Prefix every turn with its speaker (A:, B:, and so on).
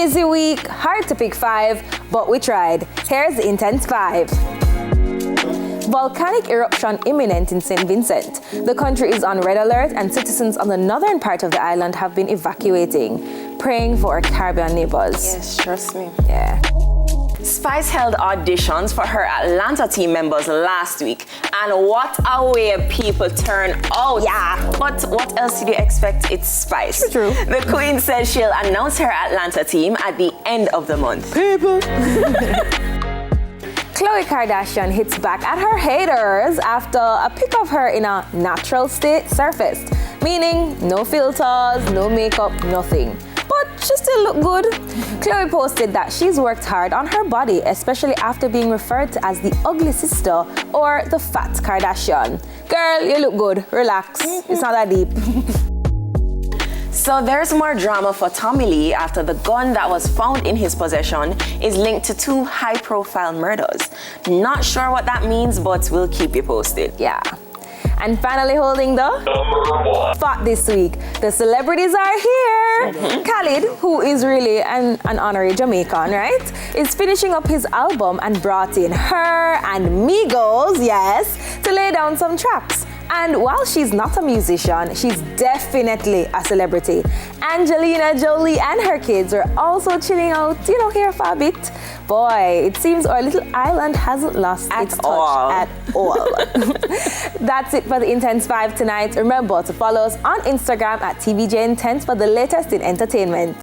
A: Busy week, hard to pick 5, but we tried. Here's the Intense 5. Volcanic eruption imminent in St. Vincent. The country is on red alert and citizens on the northern part of the island have been evacuating, praying for our Caribbean neighbors.
B: Yes, trust me.
A: Yeah.
B: Spice held auditions for her Atlanta team members last week, and what a way people turn out.
A: Yeah.
B: But what else did you expect? It's Spice.
A: True.
B: The Queen says she'll announce her Atlanta team at the end of the month.
A: People. Khloe Kardashian hits back at her haters after a pic of her in a natural state surfaced, meaning no filters, no makeup, nothing. But she still looked good. Khloe posted that she's worked hard on her body, especially after being referred to as the ugly sister or the fat Kardashian. Girl, you look good. Relax. It's not that deep.
B: So there's more drama for Tommy Lee after the gun that was found in his possession is linked to 2 high-profile murders. Not sure what that means, but we'll keep you posted.
A: Yeah. And finally holding the spot this week, the celebrities are here. Khalid, who is really an honorary Jamaican, right, is finishing up his album and brought in her and Migos, yes, to lay down some tracks. And while she's not a musician, she's definitely a celebrity. Angelina Jolie and her kids are also chilling out, here for a bit. Boy, it seems our little island hasn't lost its touch at all. That's it for the Intense 5 tonight. Remember to follow us on Instagram at TVJ Intense for the latest in entertainment.